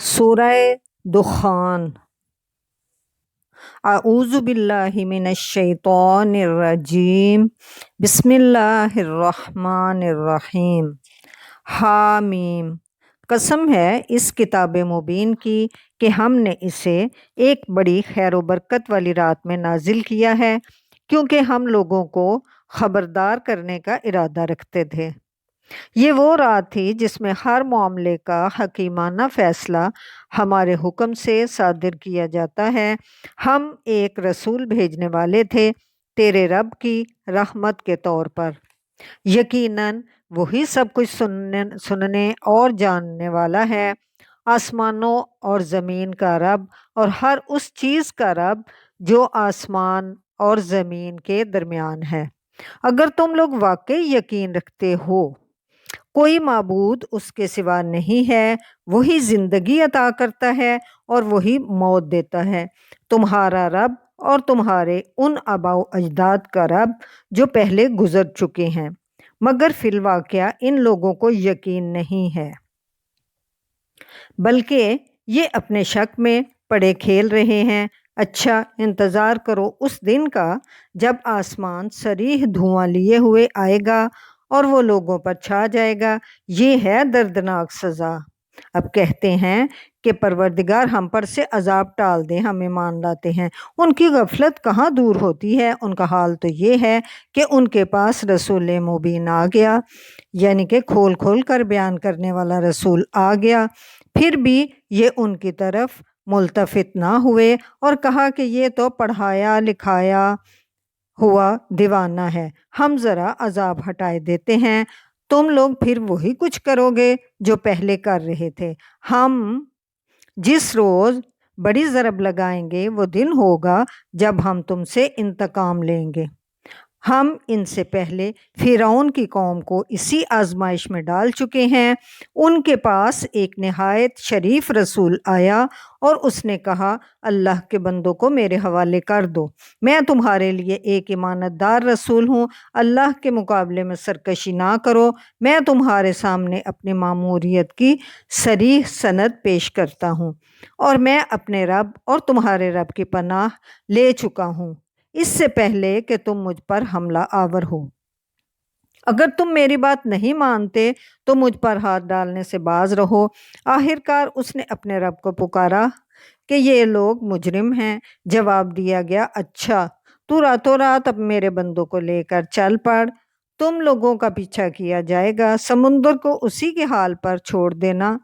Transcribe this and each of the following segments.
سورہ دخان۔ اعوذ باللہ من الشیطان الرجیم، بسم اللہ الرحمن الرحیم۔ حامیم، قسم ہے اس کتاب مبین کی کہ ہم نے اسے ایک بڑی خیر و برکت والی رات میں نازل کیا ہے، کیونکہ ہم لوگوں کو خبردار کرنے کا ارادہ رکھتے تھے۔ یہ وہ رات تھی جس میں ہر معاملے کا حکیمانہ فیصلہ ہمارے حکم سے صادر کیا جاتا ہے۔ ہم ایک رسول بھیجنے والے تھے تیرے رب کی رحمت کے طور پر۔ یقیناً وہی سب کچھ سننے اور جاننے والا ہے۔ آسمانوں اور زمین کا رب اور ہر اس چیز کا رب جو آسمان اور زمین کے درمیان ہے۔ اگر تم لوگ واقعی یقین رکھتے ہو کوئی معبود اس کے سوا نہیں ہے، وہی زندگی عطا کرتا ہے اور وہی موت دیتا ہے، تمہارا رب اور تمہارے ان آباء و اجداد کا رب جو پہلے گزر چکے ہیں، مگر فی الواقعہ ان لوگوں کو یقین نہیں ہے، بلکہ یہ اپنے شک میں پڑے کھیل رہے ہیں۔ اچھا انتظار کرو اس دن کا جب آسمان صریح دھواں لیے ہوئے آئے گا اور وہ لوگوں پر چھا جائے گا، یہ ہے دردناک سزا۔ اب کہتے ہیں کہ پروردگار ہم پر سے عذاب ٹال دے، ہم ایمان لاتے ہیں۔ ان کی غفلت کہاں دور ہوتی ہے، ان کا حال تو یہ ہے کہ ان کے پاس رسول مبین آ گیا، یعنی کہ کھول کھول کر بیان کرنے والا رسول آ گیا، پھر بھی یہ ان کی طرف ملتفت نہ ہوئے اور کہا کہ یہ تو پڑھایا لکھایا ہوا دیوانہ ہے، ہم ذرا عذاب ہٹائے دیتے ہیں، تم لوگ پھر وہی کچھ کرو گے جو پہلے کر رہے تھے۔ ہم جس روز بڑی ضرب لگائیں گے وہ دن ہوگا جب ہم تم سے انتقام لیں گے۔ ہم ان سے پہلے فرعون کی قوم کو اسی آزمائش میں ڈال چکے ہیں۔ ان کے پاس ایک نہایت شریف رسول آیا اور اس نے کہا، اللہ کے بندوں کو میرے حوالے کر دو، میں تمہارے لیے ایک امانت دار رسول ہوں، اللہ کے مقابلے میں سرکشی نہ کرو، میں تمہارے سامنے اپنی ماموریت کی صریح سند پیش کرتا ہوں، اور میں اپنے رب اور تمہارے رب کی پناہ لے چکا ہوں اس سے پہلے کہ تم مجھ پر حملہ آور ہو۔ اگر تم میری بات نہیں مانتے تو مجھ پر ہاتھ ڈالنے سے باز رہو۔ آخرکار اس نے اپنے رب کو پکارا کہ یہ لوگ مجرم ہیں۔ جواب دیا گیا، اچھا تو راتوں رات اب میرے بندوں کو لے کر چل پڑ، تم لوگوں کا پیچھا کیا جائے گا، سمندر کو اسی کے حال پر چھوڑ دینا،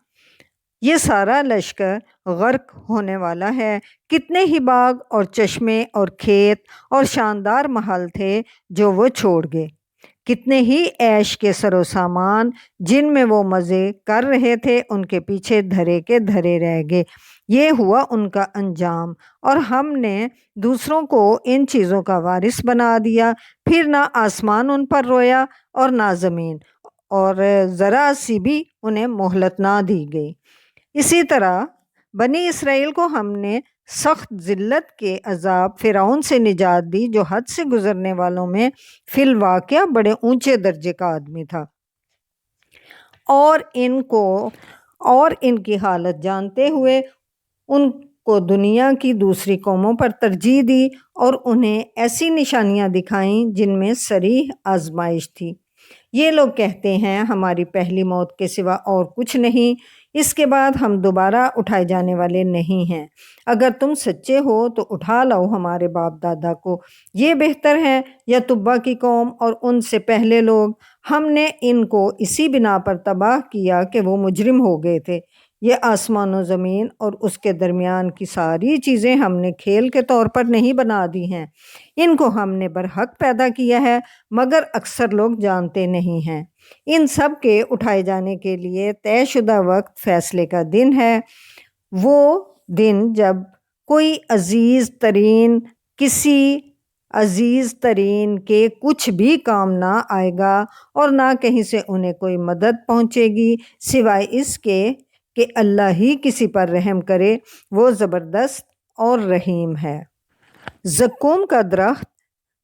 یہ سارا لشکر غرق ہونے والا ہے۔ کتنے ہی باغ اور چشمے اور کھیت اور شاندار محل تھے جو وہ چھوڑ گئے، کتنے ہی عیش کے سر و سامان جن میں وہ مزے کر رہے تھے ان کے پیچھے دھرے کے دھرے رہ گئے۔ یہ ہوا ان کا انجام، اور ہم نے دوسروں کو ان چیزوں کا وارث بنا دیا، پھر نہ آسمان ان پر رویا اور نہ زمین، اور ذرا سی بھی انہیں مہلت نہ دی گئی۔ اسی طرح بنی اسرائیل کو ہم نے سخت ذلت کے عذاب فرعون سے نجات دی، جو حد سے گزرنے والوں میں فی الواقعہ بڑے اونچے درجے کا آدمی تھا، اور ان کی حالت جانتے ہوئے ان کو دنیا کی دوسری قوموں پر ترجیح دی اور انہیں ایسی نشانیاں دکھائیں جن میں صریح آزمائش تھی۔ یہ لوگ کہتے ہیں ہماری پہلی موت کے سوا اور کچھ نہیں، اس کے بعد ہم دوبارہ اٹھائے جانے والے نہیں ہیں۔ اگر تم سچے ہو تو اٹھا لاؤ ہمارے باپ دادا کو، یہ بہتر ہے، یا تبا کی قوم اور ان سے پہلے لوگ، ہم نے ان کو اسی بنا پر تباہ کیا کہ وہ مجرم ہو گئے تھے۔ یہ آسمان و زمین اور اس کے درمیان کی ساری چیزیں ہم نے کھیل کے طور پر نہیں بنا دی ہیں، ان کو ہم نے برحق پیدا کیا ہے، مگر اکثر لوگ جانتے نہیں ہیں۔ ان سب کے اٹھائے جانے کے لیے طے شدہ وقت فیصلے کا دن ہے، وہ دن جب کوئی عزیز ترین کسی عزیز ترین کے کچھ بھی کام نہ آئے گا، اور نہ کہیں سے انہیں کوئی مدد پہنچے گی سوائے اس کے کہ اللہ ہی کسی پر رحم کرے، وہ زبردست اور رحیم ہے۔ زقوم کا درخت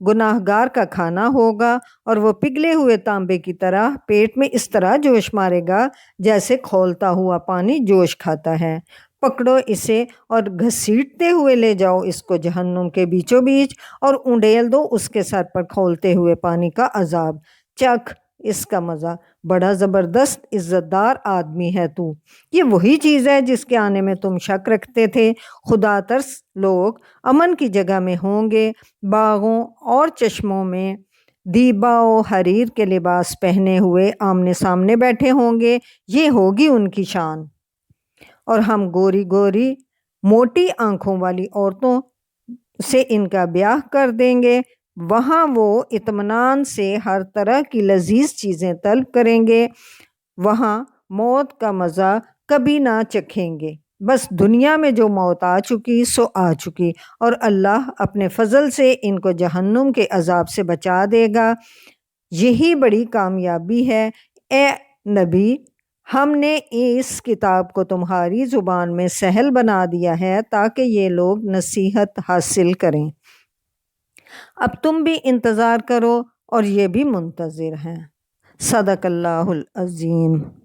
گناہگار کا کھانا ہوگا اور وہ پگھلے ہوئے تانبے کی طرح پیٹ میں اس طرح جوش مارے گا جیسے کھولتا ہوا پانی جوش کھاتا ہے۔ پکڑو اسے اور گھسیٹتے ہوئے لے جاؤ اس کو جہنم کے بیچوں بیچ اور اونڈیل دو اس کے سر پر کھولتے ہوئے پانی کا عذاب۔ چکھ اس کا مزہ، بڑا زبردست عزت دار آدمی ہے تو۔ یہ وہی چیز ہے جس کے آنے میں تم شک رکھتے تھے۔ خدا ترس لوگ امن کی جگہ میں ہوں گے، باغوں اور چشموں میں دیبا و حریر کے لباس پہنے ہوئے آمنے سامنے بیٹھے ہوں گے، یہ ہوگی ان کی شان۔ اور ہم گوری گوری موٹی آنکھوں والی عورتوں سے ان کا بیاہ کر دیں گے، وہاں وہ اطمینان سے ہر طرح کی لذیذ چیزیں طلب کریں گے، وہاں موت کا مزہ کبھی نہ چکھیں گے۔ بس دنیا میں جو موت آ چکی سو آ چکی، اور اللہ اپنے فضل سے ان کو جہنم کے عذاب سے بچا دے گا۔ یہی بڑی کامیابی ہے اے نبی، ہم نے اس کتاب کو تمہاری زبان میں سہل بنا دیا ہے تاکہ یہ لوگ نصیحت حاصل کریں۔ اب تم بھی انتظار کرو اور یہ بھی منتظر ہیں۔ صدق اللہ العظیم۔